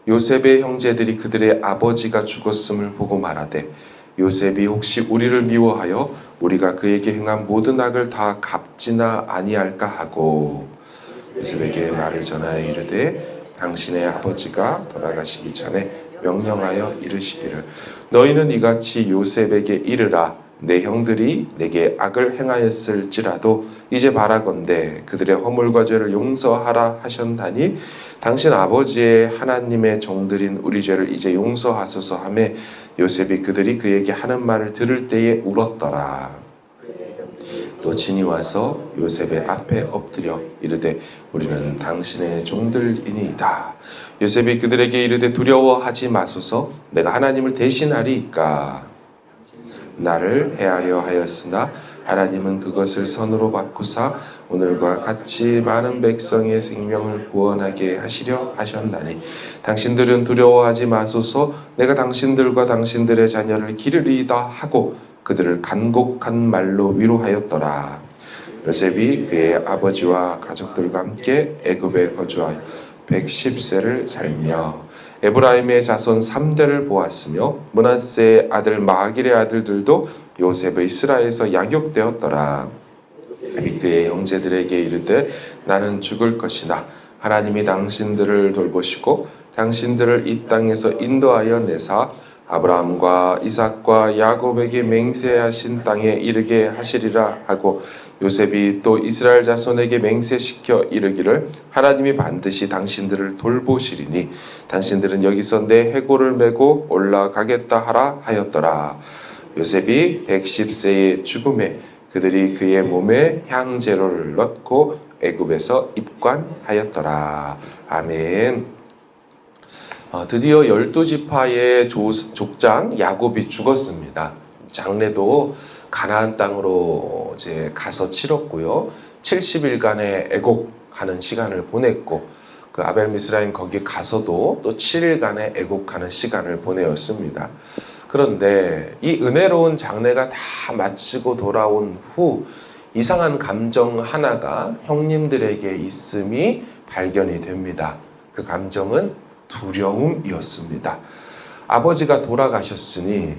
요셉의 형제들이 그들의 아버지가 죽었음을 보고 말하되 요셉이 혹시 우리를 미워하여 우리가 그에게 행한 모든 악을 다 갚지나 아니할까 하고 요셉에게 말을 전하여 이르되 당신의 아버지가 돌아가시기 전에 명령하여 이르시기를 너희는 이같이 요셉에게 이르라 내 형들이 내게 악을 행하였을지라도 이제 바라건대 그들의 허물과 죄를 용서하라 하셨나니 당신 아버지의 하나님의 종들인 우리 죄를 이제 용서하소서 하며 요셉이 그들이 그에게 하는 말을 들을 때에 울었더라. 또 진이 와서 요셉의 앞에 엎드려 이르되 우리는 당신의 종들이니이다. 요셉이 그들에게 이르되 두려워하지 마소서 내가 하나님을 대신하리이까. 나를 해하려 하였으나 하나님은 그것을 선으로 바꾸사 오늘과 같이 많은 백성의 생명을 구원하게 하시려 하셨나니 당신들은 두려워하지 마소서 내가 당신들과 당신들의 자녀를 기르리이다 하고 그들을 간곡한 말로 위로하였더라. 요셉이 그의 아버지와 가족들과 함께 애굽에 거주하여 110세를 살며 에브라임의 자손 3대를 보았으며 므낫세의 아들 마길의 아들들도 요셉의 스라에서 양육되었더라. 및 그의 형제들에게 이르되 나는 죽을 것이나 하나님이 당신들을 돌보시고 당신들을 이 땅에서 인도하여 내사 아브라함과 이삭과 야곱에게 맹세하신 땅에 이르게 하시리라 하고 요셉이 또 이스라엘 자손에게 맹세시켜 이르기를 하나님이 반드시 당신들을 돌보시리니 당신들은 여기서 내 해골을 메고 올라가겠다 하라 하였더라. 요셉이 110세의 죽음에 그들이 그의 몸에 향제로를 넣고 애굽에서 입관하였더라. 아멘. 드디어 12지파의 족장 야곱이 죽었습니다. 장례도 가나안 땅으로 이제 가서 치렀고요. 70일간의 애곡하는 시간을 보냈고 그 아벨 미스라임 거기 가서도 또 7일간의 애곡하는 시간을 보내었습니다. 그런데 이 은혜로운 장례가 다 마치고 돌아온 후 이상한 감정 하나가 형님들에게 있음이 발견이 됩니다. 그 감정은 두려움이었습니다. 아버지가 돌아가셨으니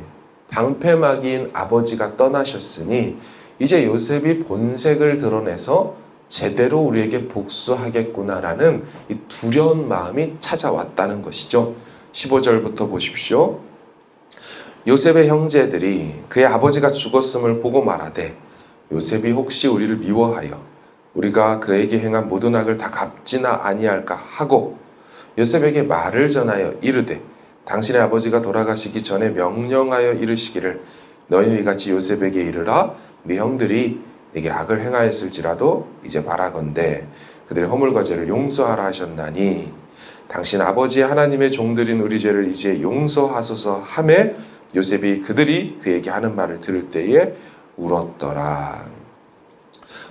방패막이인 아버지가 떠나셨으니 이제 요셉이 본색을 드러내서 제대로 우리에게 복수하겠구나라는 이 두려운 마음이 찾아왔다는 것이죠. 15절부터 보십시오. 요셉의 형제들이 그의 아버지가 죽었음을 보고 말하되 요셉이 혹시 우리를 미워하여 우리가 그에게 행한 모든 악을 다 갚지나 아니할까 하고 요셉에게 말을 전하여 이르되 당신의 아버지가 돌아가시기 전에 명령하여 이르시기를 너희는 이같이 요셉에게 이르라 네 형들이 네게 악을 행하였을지라도 이제 바라건대 그들의 허물과 죄를 용서하라 하셨나니 당신 아버지의 하나님의 종들인 우리 죄를 이제 용서하소서 하매 요셉이 그들이 그에게 하는 말을 들을 때에 울었더라.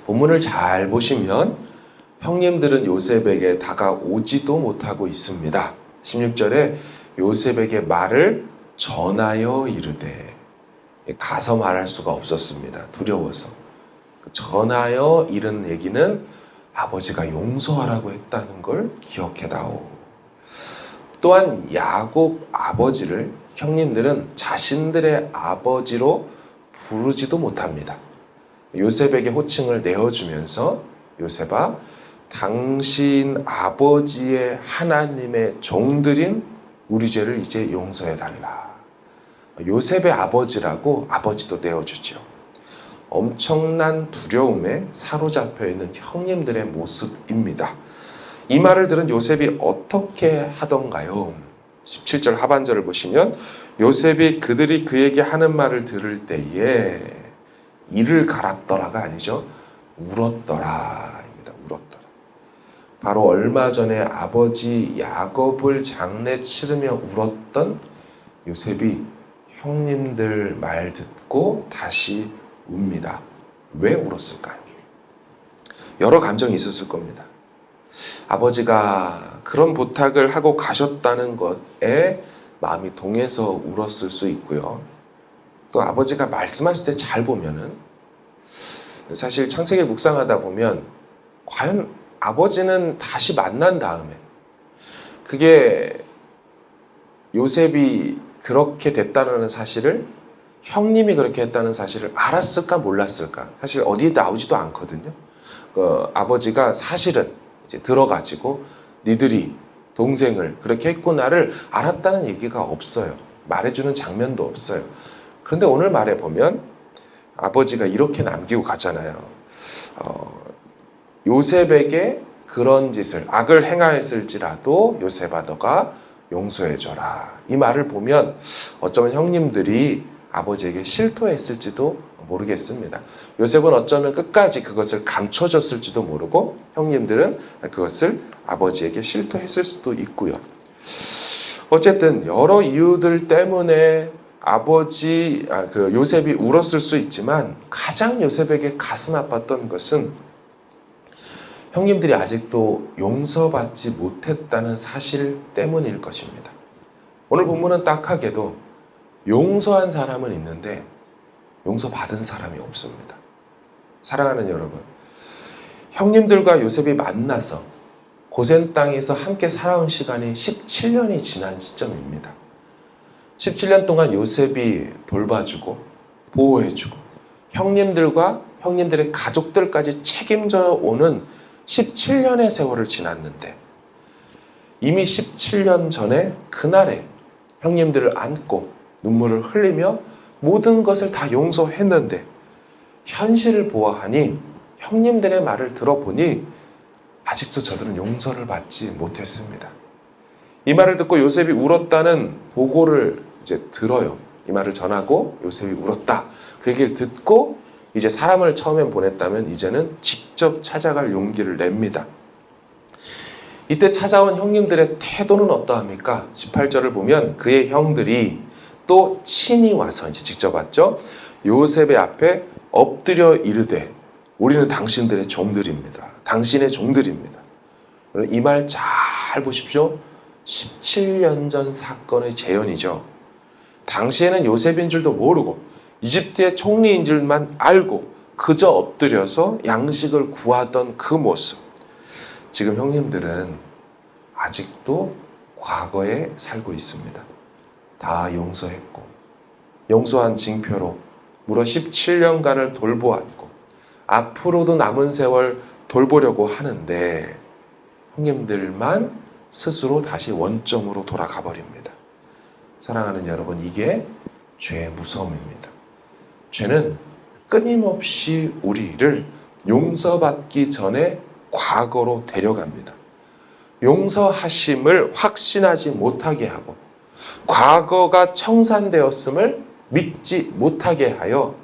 본문을 잘 보시면 형님들은 요셉에게 다가오지도 못하고 있습니다. 16절에 요셉에게 말을 전하여 이르되 가서 말할 수가 없었습니다. 두려워서. 전하여 이른 얘기는 아버지가 용서하라고 했다는 걸 기억해다오. 또한 야곱 아버지를 형님들은 자신들의 아버지로 부르지도 못합니다. 요셉에게 호칭을 내어주면서 요셉아 당신 아버지의 하나님의 종들인 우리 죄를 이제 용서해달라. 요셉의 아버지라고 아버지도 내어주죠. 엄청난 두려움에 사로잡혀 있는 형님들의 모습입니다. 이 말을 들은 요셉이 어떻게 하던가요? 17절 하반절을 보시면 요셉이 그들이 그에게 하는 말을 들을 때에 이를 갈았더라가 아니죠. 울었더라입니다. 울었더라. 바로 얼마 전에 아버지 야곱을 장례 치르며 울었던 요셉이 형님들 말 듣고 다시 웁니다. 왜 울었을까요? 여러 감정이 있었을 겁니다. 아버지가 그런 부탁을 하고 가셨다는 것에 마음이 동해서 울었을 수 있고요. 또 아버지가 말씀하실 때 잘 보면은 사실 창세기를 묵상하다 보면 과연 아버지는 다시 만난 다음에 그게 요셉이 그렇게 됐다는 사실을, 형님이 그렇게 했다는 사실을 알았을까 몰랐을까? 사실 어디에 나오지도 않거든요. 아버지가 사실은 이제 들어가지고 니들이 동생을 그렇게 했구나를 알았다는 얘기가 없어요. 말해주는 장면도 없어요. 그런데 오늘 말해 보면 아버지가 이렇게 남기고 가잖아요. 요셉에게 그런 짓을, 악을 행하였을지라도 요셉아 너가 용서해줘라. 이 말을 보면 어쩌면 형님들이 아버지에게 실토했을지도 모르겠습니다. 요셉은 어쩌면 끝까지 그것을 감춰줬을지도 모르고 형님들은 그것을 아버지에게 실토했을 수도 있고요. 어쨌든 여러 이유들 때문에 요셉이 울었을 수 있지만 가장 요셉에게 가슴 아팠던 것은 형님들이 아직도 용서받지 못했다는 사실 때문일 것입니다. 오늘 본문은 딱하게도 용서한 사람은 있는데 용서받은 사람이 없습니다. 사랑하는 여러분, 형님들과 요셉이 만나서 고센 땅에서 함께 살아온 시간이 17년이 지난 시점입니다. 17년 동안 요셉이 돌봐주고 보호해주고 형님들과 형님들의 가족들까지 책임져 오는 17년의 세월을 지났는데 이미 17년 전에 그날에 형님들을 안고 눈물을 흘리며 모든 것을 다 용서했는데 현실을 보아하니 형님들의 말을 들어보니 아직도 저들은 용서를 받지 못했습니다. 이 말을 듣고 요셉이 울었다는 보고를 이제 들어요. 이 말을 전하고 요셉이 울었다. 그 얘기를 듣고 이제 사람을 처음엔 보냈다면 이제는 직접 찾아갈 용기를 냅니다. 이때 찾아온 형님들의 태도는 어떠합니까? 18절을 보면 그의 형들이 또 친히 와서 이제 직접 왔죠. 요셉의 앞에 엎드려 이르되 우리는 당신들의 종들입니다. 당신의 종들입니다. 이 말 잘 보십시오. 17년 전 사건의 재현이죠. 당시에는 요셉인 줄도 모르고 이집트의 총리인 줄만 알고 그저 엎드려서 양식을 구하던 그 모습. 지금 형님들은 아직도 과거에 살고 있습니다. 다 용서했고 용서한 징표로 무려 17년간을 돌보았고 앞으로도 남은 세월 돌보려고 하는데 형님들만 스스로 다시 원점으로 돌아가 버립니다. 사랑하는 여러분, 이게 죄의 무서움입니다. 죄는 끊임없이 우리를 용서받기 전에 과거로 데려갑니다. 용서하심을 확신하지 못하게 하고 과거가 청산되었음을 믿지 못하게 하여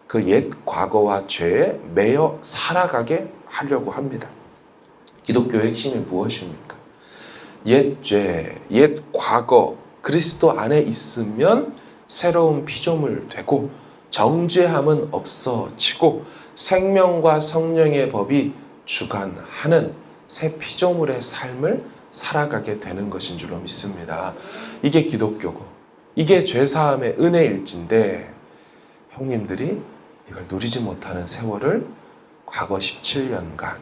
그 옛 과거와 죄에 매여 살아가게 하려고 합니다. 기독교의 핵심이 무엇입니까? 옛 죄, 옛 과거, 그리스도 안에 있으면 새로운 피조물 되고 정죄함은 없어지고 생명과 성령의 법이 주관하는 새 피조물의 삶을 살아가게 되는 것인 줄로 믿습니다. 이게 기독교고 이게 죄사함의 은혜일진데 형님들이 이걸 누리지 못하는 세월을 과거 17년간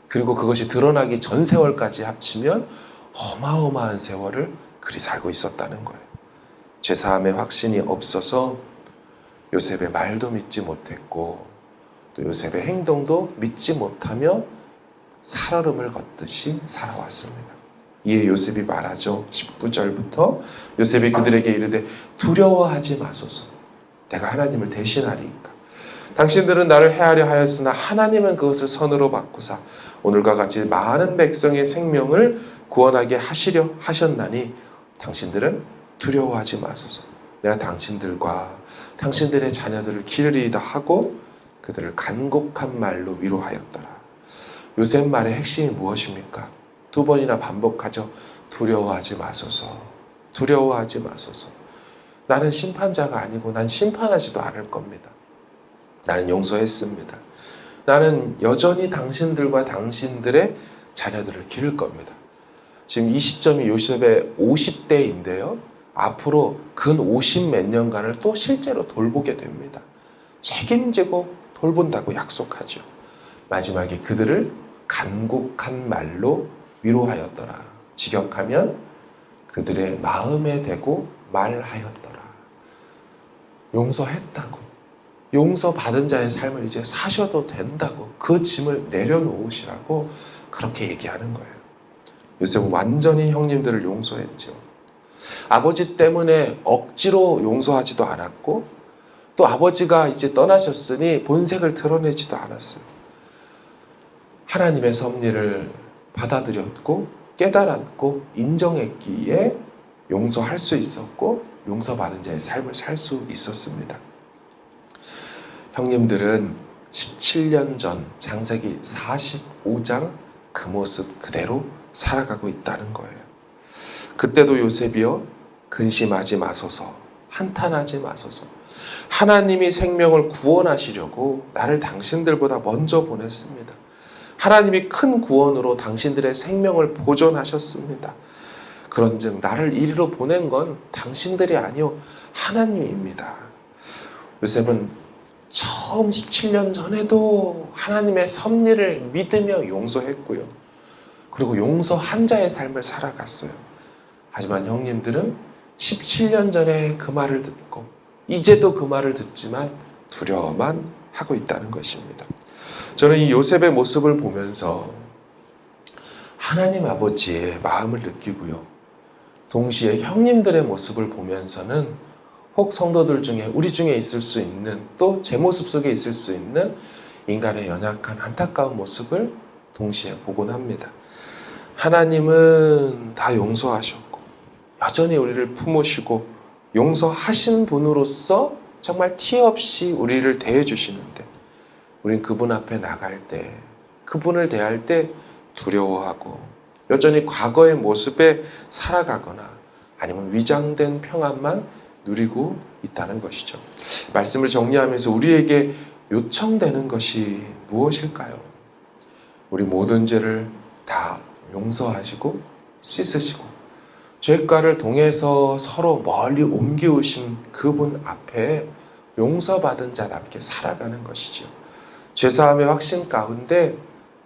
그리고 그것이 드러나기 전 세월까지 합치면 어마어마한 세월을 그리 살고 있었다는 거예요. 죄사함의 확신이 없어서 요셉의 말도 믿지 못했고 또 요셉의 행동도 믿지 못하며 살얼음을 걷듯이 살아왔습니다. 이에 요셉이 말하죠. 19절부터 요셉이 그들에게 이르되 두려워하지 마소서. 내가 하나님을 대신하리이까. 당신들은 나를 해하려 하였으나 하나님은 그것을 선으로 바꾸사 오늘과 같이 많은 백성의 생명을 구원하게 하시려 하셨나니 당신들은 두려워하지 마소서. 내가 당신들과 당신들의 자녀들을 기르리이다 하고 그들을 간곡한 말로 위로하였더라. 요셉 말의 핵심이 무엇입니까? 두 번이나 반복하죠. 두려워하지 마소서. 두려워하지 마소서. 나는 심판자가 아니고 난 심판하지도 않을 겁니다. 나는 용서했습니다. 나는 여전히 당신들과 당신들의 자녀들을 기를 겁니다. 지금 이 시점이 요셉의 50대인데요. 앞으로 근 50 몇 년간을 또 실제로 돌보게 됩니다. 책임지고 돌본다고 약속하죠. 마지막에 그들을 간곡한 말로 위로하였더라. 직역하면 그들의 마음에 대고 말하였더라. 용서했다고, 용서받은 자의 삶을 이제 사셔도 된다고, 그 짐을 내려놓으시라고 그렇게 얘기하는 거예요. 요셉은 완전히 형님들을 용서했죠. 아버지 때문에 억지로 용서하지도 않았고, 또 아버지가 이제 떠나셨으니 본색을 드러내지도 않았어요. 하나님의 섭리를 받아들였고 깨달았고 인정했기에 용서할 수 있었고 용서받은 자의 삶을 살 수 있었습니다. 형님들은 17년 전 창세기 45장 그 모습 그대로 살아가고 있다는 거예요. 그때도 요셉이요, 근심하지 마소서, 한탄하지 마소서, 하나님이 생명을 구원하시려고 나를 당신들보다 먼저 보냈습니다. 하나님이 큰 구원으로 당신들의 생명을 보존하셨습니다. 그런즉 나를 이리로 보낸 건 당신들이 아니요 하나님입니다. 요셉은 처음 17년 전에도 하나님의 섭리를 믿으며 용서했고요. 그리고 용서한 자의 삶을 살아갔어요. 하지만 형님들은 17년 전에 그 말을 듣고 이제도 그 말을 듣지만 두려워만 하고 있다는 것입니다. 저는 이 요셉의 모습을 보면서 하나님 아버지의 마음을 느끼고요. 동시에 형님들의 모습을 보면서는 혹 성도들 중에 우리 중에 있을 수 있는 또 제 모습 속에 있을 수 있는 인간의 연약한 안타까운 모습을 동시에 보곤 합니다. 하나님은 다 용서하셨고 여전히 우리를 품으시고 용서하신 분으로서 정말 티 없이 우리를 대해 주시는데 우린 그분 앞에 나갈 때 그분을 대할 때 두려워하고 여전히 과거의 모습에 살아가거나 아니면 위장된 평안만 누리고 있다는 것이죠. 말씀을 정리하면서 우리에게 요청되는 것이 무엇일까요? 우리 모든 죄를 다 용서하시고 씻으시고 죄가를 통해서 서로 멀리 옮기우신 그분 앞에 용서받은 자답게 살아가는 것이죠. 죄사함의 확신 가운데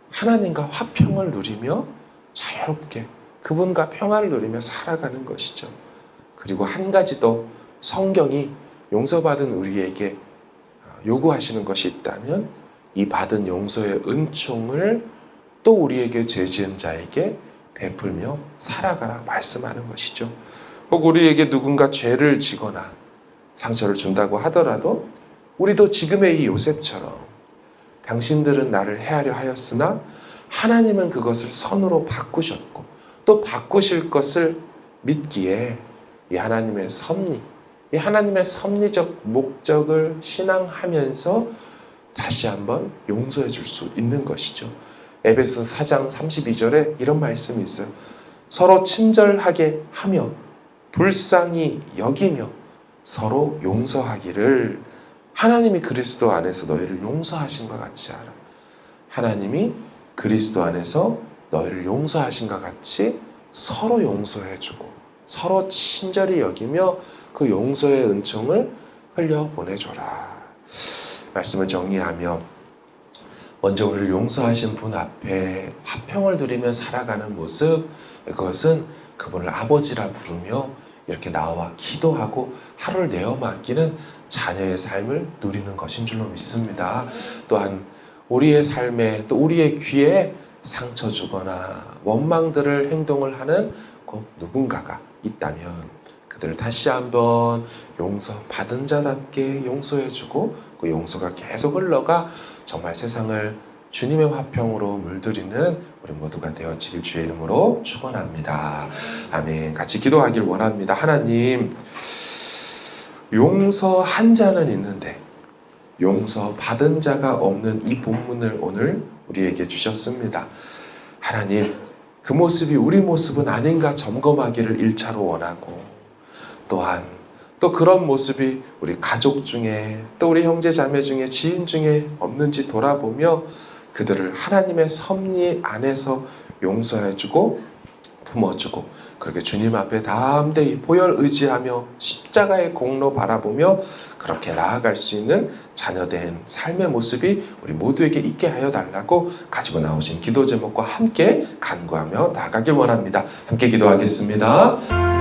하나님과 화평을 누리며 자유롭게 그분과 평화를 누리며 살아가는 것이죠. 그리고 한 가지 더 성경이 용서받은 우리에게 요구하시는 것이 있다면 이 받은 용서의 은총을 또 우리에게 죄 지은 자에게 베풀며 살아가라 말씀하는 것이죠. 혹 우리에게 누군가 죄를 지거나 상처를 준다고 하더라도 우리도 지금의 이 요셉처럼 당신들은 나를 해하려 하였으나 하나님은 그것을 선으로 바꾸셨고 또 바꾸실 것을 믿기에 이 하나님의 섭리, 이 하나님의 섭리적 목적을 신앙하면서 다시 한번 용서해 줄 수 있는 것이죠. 에베소서 4장 32절에 이런 말씀이 있어요. 서로 친절하게 하며 불쌍히 여기며 서로 용서하기를 하나님이 그리스도 안에서 너희를 용서하신 것 같이 하라. 하나님이 그리스도 안에서 너희를 용서하신 것 같이 서로 용서해주고 서로 친절히 여기며 그 용서의 은총을 흘려보내줘라. 말씀을 정리하며 먼저 우리를 용서하신 분 앞에 화평을 누리며 살아가는 모습, 그것은 그분을 아버지라 부르며 이렇게 나와 기도하고 하루를 내어 맡기는 자녀의 삶을 누리는 것인 줄로 믿습니다. 또한 우리의 삶에 또 우리의 귀에 상처 주거나 원망들을 행동을 하는 꼭 누군가가 있다면 그들을 다시 한번 용서받은 자답게 용서해주고 그 용서가 계속 흘러가 정말 세상을 주님의 화평으로 물들이는 우리 모두가 되어지길 주의 이름으로 축원합니다. 아멘. 같이 기도하길 원합니다. 하나님, 용서한 자는 있는데 용서받은 자가 없는 이 본문을 오늘 우리에게 주셨습니다. 하나님, 그 모습이 우리 모습은 아닌가 점검하기를 1차로 원하고 또한 또 그런 모습이 우리 가족 중에 또 우리 형제 자매 중에 지인 중에 없는지 돌아보며 그들을 하나님의 섭리 안에서 용서해주고 품어주고 그렇게 주님 앞에 담대히 보혈 의지하며 십자가의 공로 바라보며 그렇게 나아갈 수 있는 자녀된 삶의 모습이 우리 모두에게 있게 하여 달라고 가지고 나오신 기도 제목과 함께 간구하며 나아가길 원합니다. 함께 기도하겠습니다.